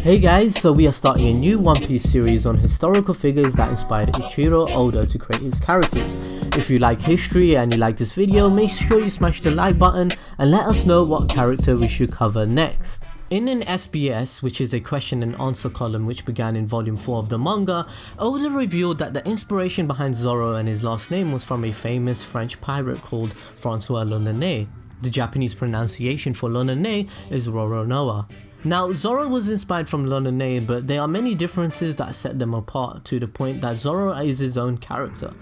Hey guys, so we are starting a new One Piece series on historical figures that inspired Eiichiro Oda to create his characters. If you like history and you like this video, make sure you smash the like button and let us know what character we should cover next. In an SBS, which is a question and answer column which began in volume 4 of the manga, Oda revealed that the inspiration behind Zoro and his last name was from a famous French pirate called Francois. The Japanese pronunciation for Lonene is Roronoa. Now, Zoro was inspired from Lonene, but there are many differences that set them apart to the point that Zoro is his own character.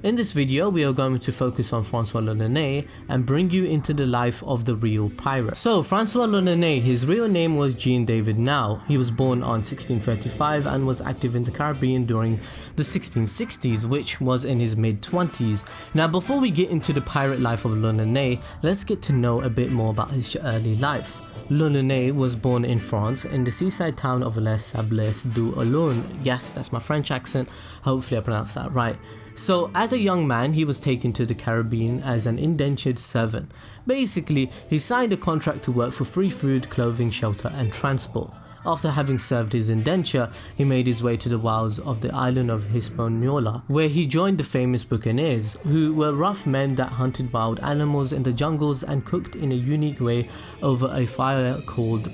In this video, we are going to focus on Francois Lonene and bring you into the life of the real pirate. So, Francois Lonene, his real name was Jean David Now. He was born on 1635 and was active in the Caribbean during the 1660s, which was in his mid-20s. Now, before we get into the pirate life of Lonene, let's get to know a bit more about his early life. Lonene was born in France in the seaside town of Les Sables d'Olonne. Yes, that's my French accent. Hopefully I pronounced that right. So, as a young man, he was taken to the Caribbean as an indentured servant. Basically, he signed a contract to work for free food, clothing, shelter and transport. After having served his indenture, he made his way to the wilds of the island of Hispaniola, where he joined the famous buccaneers, who were rough men that hunted wild animals in the jungles and cooked in a unique way over a fire called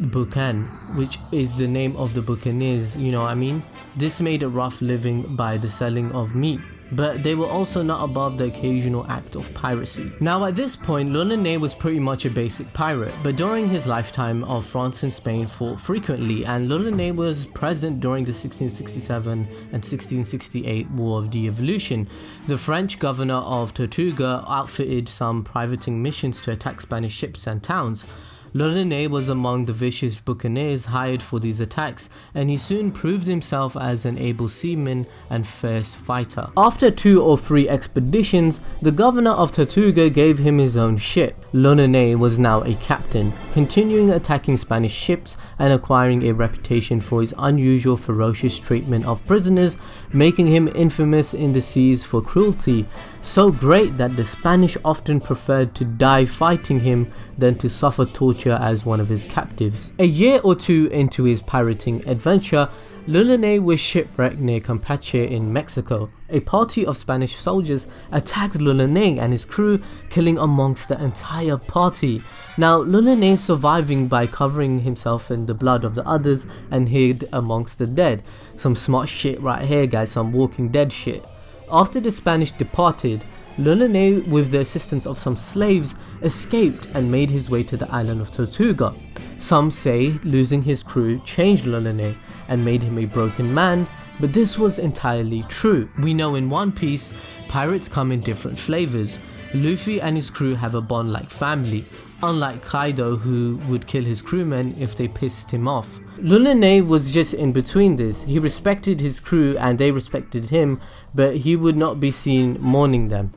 Bucan, which is the name of the buccaneers, you know what I mean? This made a rough living by the selling of meat, but they were also not above the occasional act of piracy. Now at this point, Lonene was pretty much a basic pirate, but during his lifetime of France and Spain fought frequently, and Lonene was present during the 1667 and 1668 War of the Evolution. The French governor of Tortuga outfitted some privateering missions to attack Spanish ships and towns. Lonene was among the vicious buccaneers hired for these attacks, and he soon proved himself as an able seaman and fierce fighter. After 2 or 3 expeditions, the governor of Tortuga gave him his own ship. Lonene was now a captain, continuing attacking Spanish ships and acquiring a reputation for his unusual ferocious treatment of prisoners, making him infamous in the seas for cruelty, so great that the Spanish often preferred to die fighting him than to suffer torture as one of his captives. A year or 2 into his pirating adventure, Lonene was shipwrecked near Campeche in Mexico. A party of Spanish soldiers attacked Lonene and his crew, killing amongst the entire party. Now, Lonene surviving by covering himself in the blood of the others and hid amongst the dead. Some smart shit right here, guys, some Walking Dead shit. After the Spanish departed, Lonene, with the assistance of some slaves, escaped and made his way to the island of Tortuga. Some say losing his crew changed Lonene and made him a broken man, but this was entirely true. We know in One Piece, pirates come in different flavors. Luffy and his crew have a bond like family, unlike Kaido, who would kill his crewmen if they pissed him off. Lonene was just in between this. He respected his crew and they respected him, but he would not be seen mourning them.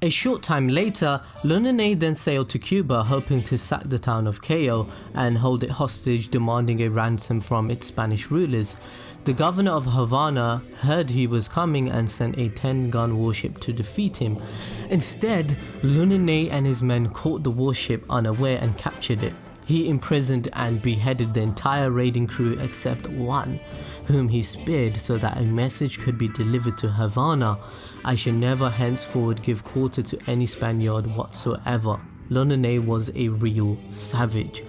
A short time later, Lonene then sailed to Cuba, hoping to sack the town of Callao and hold it hostage, demanding a ransom from its Spanish rulers. The governor of Havana heard he was coming and sent a 10-gun warship to defeat him. Instead, Lonene and his men caught the warship unaware and captured it. He imprisoned and beheaded the entire raiding crew except one, whom he spared so that a message could be delivered to Havana: "I shall never henceforward give quarter to any Spaniard whatsoever." Lonene was a real savage.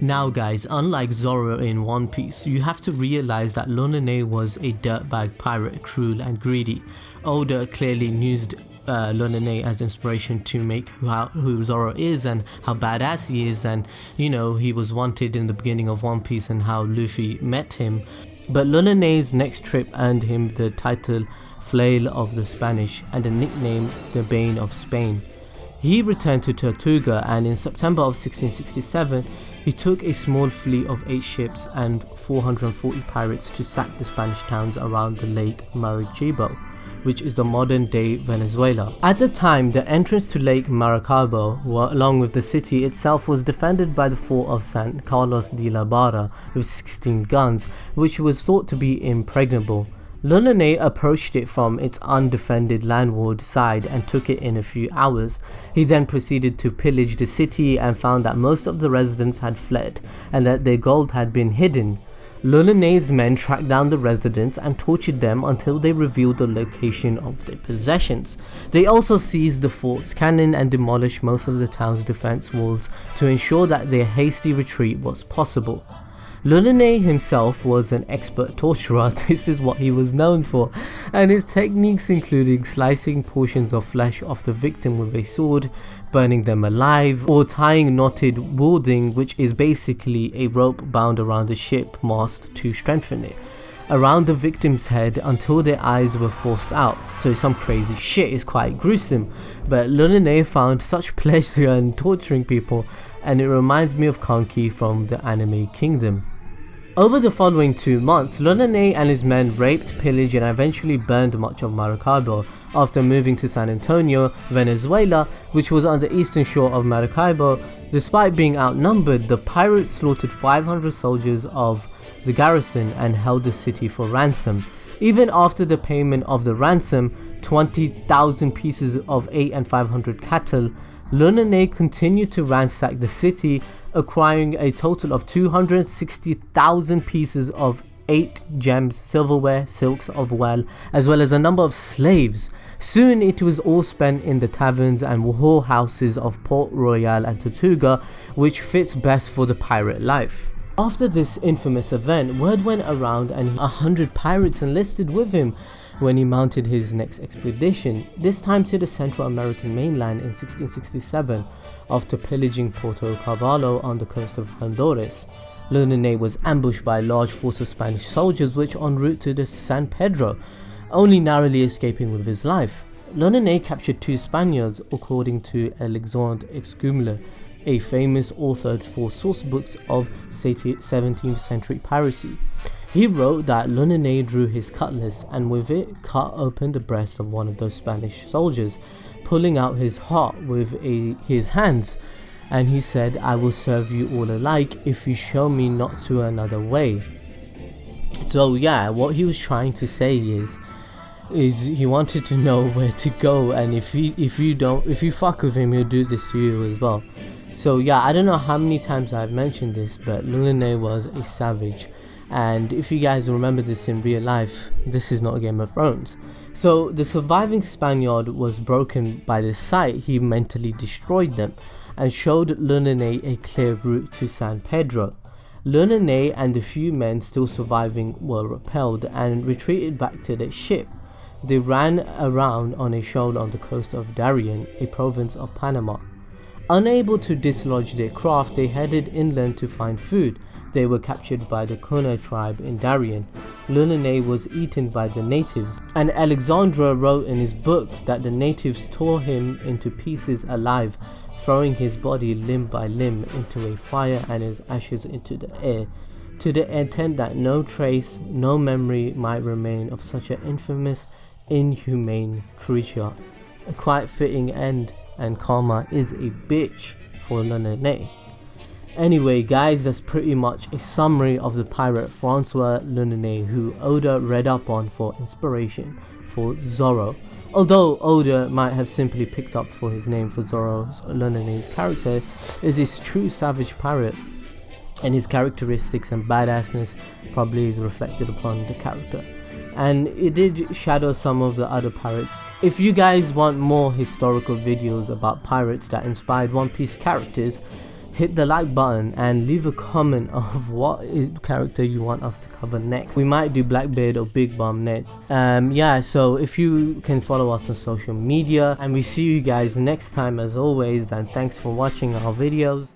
Now guys, unlike Zoro in One Piece, you have to realize that Lonene was a dirtbag pirate, cruel and greedy. Oda clearly used Lonene as inspiration to make who Zoro is and how badass he is, and you know, he was wanted in the beginning of One Piece and how Luffy met him. But Lonene's next trip earned him the title Flail of the Spanish and the nickname the Bane of Spain. He returned to Tortuga, and in September of 1667 he took a small fleet of 8 ships and 440 pirates to sack the Spanish towns around the Lake Maracaibo, which is the modern day Venezuela. At the time, the entrance to Lake Maracaibo, along with the city itself, was defended by the fort of San Carlos de la Barra with 16 guns, which was thought to be impregnable. Lonene approached it from its undefended landward side and took it in a few hours. He then proceeded to pillage the city and found that most of the residents had fled and that their gold had been hidden. Lulune's men tracked down the residents and tortured them until they revealed the location of their possessions. They also seized the fort's cannon and demolished most of the town's defense walls to ensure that their hasty retreat was possible. Lulune himself was an expert torturer, this is what he was known for, and his techniques including slicing portions of flesh off the victim with a sword, burning them alive, or tying knotted warding, which is basically a rope bound around the ship mast to strengthen it, around the victim's head until their eyes were forced out. So some crazy shit, is quite gruesome, but Lulune found such pleasure in torturing people, and it reminds me of Kanki from the anime Kingdom. Over the following 2 months, Lulune and his men raped, pillaged and eventually burned much of Maracaibo. After moving to San Antonio, Venezuela, which was on the eastern shore of Maracaibo, despite being outnumbered, the pirates slaughtered 500 soldiers of the garrison and held the city for ransom. Even after the payment of the ransom, 20,000 pieces of 8 and 500 cattle, Lulune continued to ransack the city, acquiring a total of 260,000 pieces of 8 gems, silverware, silks of well, as well as a number of slaves. Soon it was all spent in the taverns and whorehouses of Port Royal and Tortuga, which fits best for the pirate life. After this infamous event, word went around and 100 pirates enlisted with him when he mounted his next expedition, this time to the Central American mainland in 1667, after pillaging Puerto Cavallo on the coast of Honduras. Lulune was ambushed by a large force of Spanish soldiers which en route to the San Pedro, only narrowly escaping with his life. Lulune captured 2 Spaniards, according to Alexandre Excumler, a famous author for source books of 17th century piracy. He wrote that Lulune drew his cutlass and with it cut open the breast of one of those Spanish soldiers, pulling out his heart with his hands, and he said, "I will serve you all alike if you show me not to another way." So yeah, what he was trying to say is he wanted to know where to go, and if you fuck with him, he'll do this to you as well. So yeah, I don't know how many times I've mentioned this, but Lulune was a savage. And if you guys remember this in real life, this is not Game of Thrones. So the surviving Spaniard was broken by the sight he mentally destroyed them, and showed Lulune a clear route to San Pedro. Lulune and the few men still surviving were repelled and retreated back to their ship. They ran around on a shoal on the coast of Darien, a province of Panama. Unable to dislodge their craft, they headed inland to find food. They were captured by the Kuna tribe in Darien. Lulune was eaten by the natives, and Alexandre wrote in his book that the natives tore him into pieces alive, throwing his body limb by limb into a fire and his ashes into the air, to the intent that no trace, no memory might remain of such an infamous, inhumane creature. A quite fitting end, and karma is a bitch for Lulune. Anyway guys, that's pretty much a summary of the pirate Francois Lulune, who Oda read up on for inspiration for Zoro. Although Oda might have simply picked up for his name for Zoro's Lulune's character, is his true savage pirate, and his characteristics and badassness probably is reflected upon the character. And it did shadow some of the other pirates. If you guys want more historical videos about pirates that inspired One Piece characters, hit the like button and leave a comment of what character you want us to cover next. We might do Blackbeard or Big Bomb next. Yeah, so if you can follow us on social media, and we see you guys next time as always, and thanks for watching our videos.